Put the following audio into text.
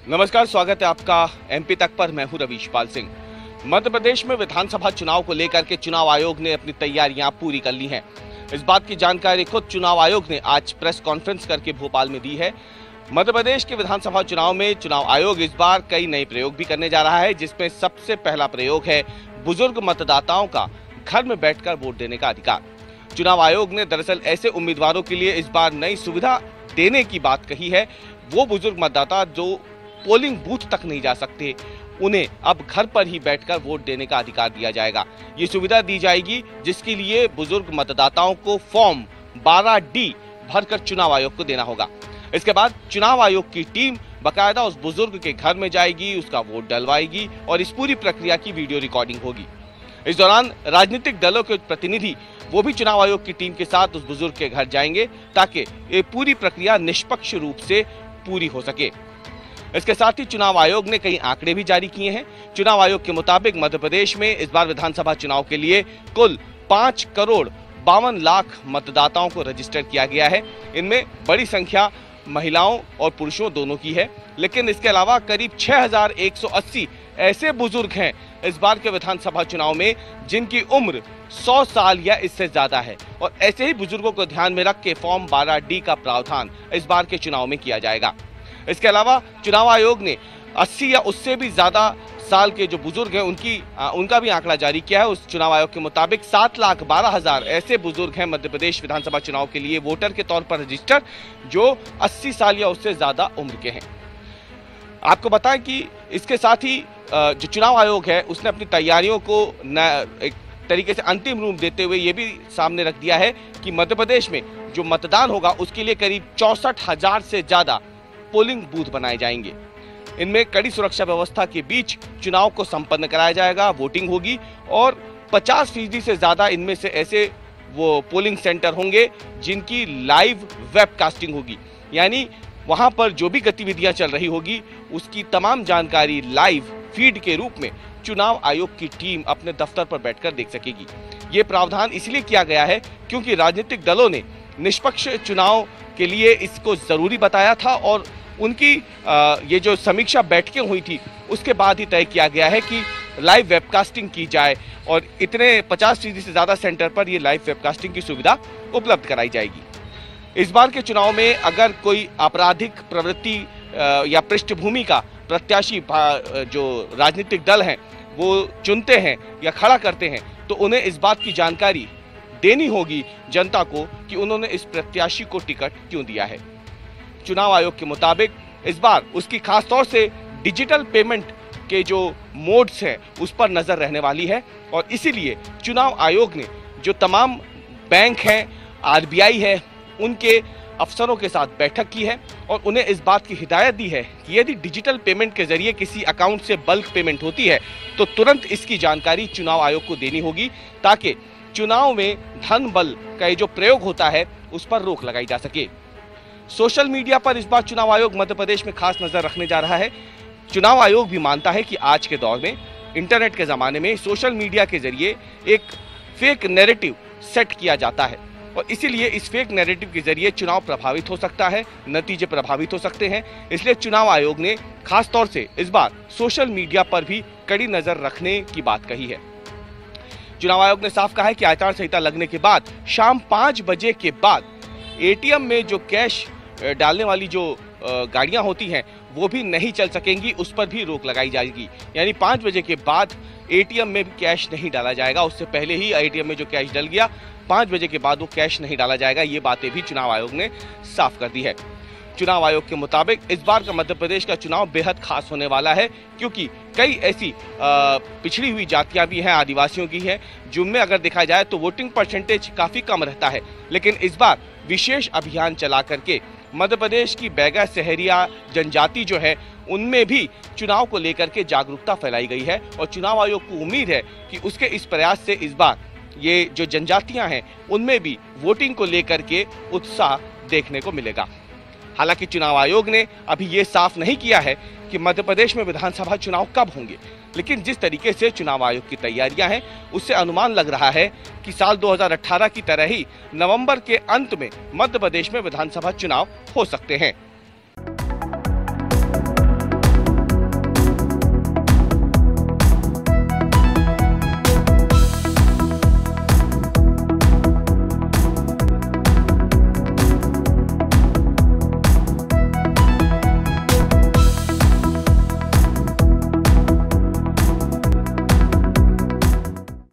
नमस्कार, स्वागत है आपका एमपी तक पर। मैं हूं रवीशपाल सिंह। मध्य प्रदेश में विधानसभा चुनाव को लेकर के चुनाव आयोग ने अपनी तैयारियां पूरी कर ली हैं। इस बात की जानकारी खुद चुनाव आयोग ने आज प्रेस कॉन्फ्रेंस करके भोपाल में दी है। मध्य प्रदेश के विधानसभा चुनाव में चुनाव आयोग इस बार कई नए प्रयोग भी करने जा रहा है, जिसमें सबसे पहला प्रयोग है बुजुर्ग मतदाताओं का घर में बैठकर वोट देने का अधिकार। चुनाव आयोग ने दरअसल ऐसे उम्मीदवारों के लिए इस बार नई सुविधा देने की बात कही है। वो बुजुर्ग मतदाता जो पोलिंग बूथ तक नहीं जा सकते, उन्हें अब घर पर ही बैठकर वोट देने का अधिकार दिया जाएगा। ये सुविधा दी जाएगी, जिसके लिए बुजुर्ग मतदाताओं को फॉर्म 12D भरकर चुनाव आयोग को देना होगा। इसके बाद चुनाव आयोग की टीम बाकायदा उस बुजुर्ग के घर में जाएगी, उसका वोट डलवाएगी और इस पूरी प्रक्रिया की वीडियो रिकॉर्डिंग होगी। इस दौरान राजनीतिक दलों के प्रतिनिधि वो भी चुनाव आयोग की टीम के साथ उस बुजुर्ग के घर जाएंगे, ताकि ये पूरी प्रक्रिया निष्पक्ष रूप से पूरी हो सके। इसके साथ ही चुनाव आयोग ने कई आंकड़े भी जारी किए हैं। चुनाव आयोग के मुताबिक मध्य प्रदेश में इस बार विधानसभा चुनाव के लिए कुल 5,52,00,000 मतदाताओं को रजिस्टर किया गया है। इनमें बड़ी संख्या महिलाओं और पुरुषों दोनों की है, लेकिन इसके अलावा करीब 6,180 ऐसे बुजुर्ग हैं इस बार के विधानसभा चुनाव में जिनकी उम्र 100 साल या इससे ज्यादा है। और ऐसे ही बुजुर्गों को ध्यान में रख के फॉर्म 12D का प्रावधान इस बार के चुनाव में किया जाएगा। इसके अलावा चुनाव आयोग ने 80 या उससे भी ज्यादा साल के जो बुजुर्ग हैं उनका भी आंकड़ा जारी किया है। उस चुनाव आयोग के मुताबिक 7,12,000 ऐसे बुजुर्ग हैं मध्य प्रदेश विधानसभा चुनाव के लिए वोटर के तौर पर रजिस्टर, जो 80 साल या उससे ज्यादा उम्र के हैं। आपको बताएं कि इसके साथ ही जो चुनाव आयोग है उसने अपनी तैयारियों को एक तरीके से अंतिम रूप देते हुए ये भी सामने रख दिया है कि मध्य प्रदेश में जो मतदान होगा उसके लिए करीब 64,000 से ज्यादा पोलिंग बूथ बनाए जाएंगे। इनमें कड़ी सुरक्षा व्यवस्था के बीच चुनाव को संपन्न कराया जाएगा, वोटिंग होगी और 50% से ज्यादा इनमें से ऐसे वो पोलिंग सेंटर होंगे जिनकी लाइव वेबकास्टिंग होगी। यानी वहां पर जो भी गतिविधियां चल रही होगी उसकी तमाम जानकारी लाइव फीड के रूप में चुनाव आयोग की टीम अपने दफ्तर पर बैठकर देख सकेगी। ये प्रावधान इसलिए किया गया है क्योंकि राजनीतिक दलों ने निष्पक्ष चुनाव के लिए इसको जरूरी बताया था और उनकी ये जो समीक्षा बैठकें हुई थी उसके बाद ही तय किया गया है कि लाइव वेबकास्टिंग की जाए और इतने 50% से ज्यादा सेंटर पर ये लाइव वेबकास्टिंग की सुविधा उपलब्ध कराई जाएगी। इस बार के चुनाव में अगर कोई आपराधिक प्रवृत्ति या पृष्ठभूमि का प्रत्याशी जो राजनीतिक दल हैं वो चुनते हैं या खड़ा करते हैं, तो उन्हें इस बात की जानकारी देनी होगी जनता को कि उन्होंने इस प्रत्याशी को टिकट क्यों दिया है। चुनाव आयोग के मुताबिक इस बार उसकी खास तौर से डिजिटल पेमेंट के जो मोड्स हैं उस पर नजर रहने वाली है और इसीलिए चुनाव आयोग ने जो तमाम बैंक हैं, RBI है, उनके अफसरों के साथ बैठक की है और उन्हें इस बात की हिदायत दी है कि यदि डिजिटल पेमेंट के जरिए किसी अकाउंट से बल्क पेमेंट होती है तो तुरंत इसकी जानकारी चुनाव आयोग को देनी होगी, ताकि चुनाव में धन बल का जो प्रयोग होता है उस पर रोक लगाई जा सके। सोशल मीडिया पर इस बार चुनाव आयोग मध्य प्रदेश में खास नजर रखने जा रहा है। चुनाव आयोग भी मानता है कि आज के दौर में, इंटरनेट के जमाने में सोशल मीडिया के जरिए एक फेक नैरेटिव सेट किया जाता है और इसीलिए इस फेक नैरेटिव के जरिए चुनाव प्रभावित हो सकता है, नतीजे प्रभावित हो सकते हैं। इसलिए चुनाव आयोग ने खास तौर से इस बार सोशल मीडिया पर भी कड़ी नजर रखने की बात कही है। चुनाव आयोग ने साफ कहा है कि आचार संहिता लगने के बाद शाम 5 बजे के बाद ATM में जो कैश डालने वाली जो गाड़ियां होती हैं वो भी नहीं चल सकेंगी, उस पर भी रोक लगाई जाएगी। यानी 5 बजे के बाद ATM में भी कैश नहीं डाला जाएगा। उससे पहले ही ATM में जो कैश डल गया, 5 बजे के बाद वो कैश नहीं डाला जाएगा। ये बातें भी चुनाव आयोग ने साफ कर दी है। चुनाव आयोग के मुताबिक इस बार का मध्य प्रदेश का चुनाव बेहद खास होने वाला है, क्योंकि कई ऐसी पिछड़ी हुई जातियां भी हैं, आदिवासियों की हैं, जिनमें अगर देखा जाए तो वोटिंग परसेंटेज काफी कम रहता है। लेकिन इस बार विशेष अभियान चला करके मध्य प्रदेश की बैगा सहरिया जनजाति जो है उनमें भी चुनाव को लेकर के जागरूकता फैलाई गई है और चुनाव आयोग को उम्मीद है कि उसके इस प्रयास से इस बार ये जो जनजातियां हैं उनमें भी वोटिंग को लेकर के उत्साह देखने को मिलेगा। हालांकि चुनाव आयोग ने अभी ये साफ नहीं किया है कि मध्य प्रदेश में विधानसभा चुनाव कब होंगे, लेकिन जिस तरीके से चुनाव आयोग की तैयारियां हैं उससे अनुमान लग रहा है कि साल 2018 की तरह ही नवंबर के अंत में मध्य प्रदेश में विधानसभा चुनाव हो सकते हैं।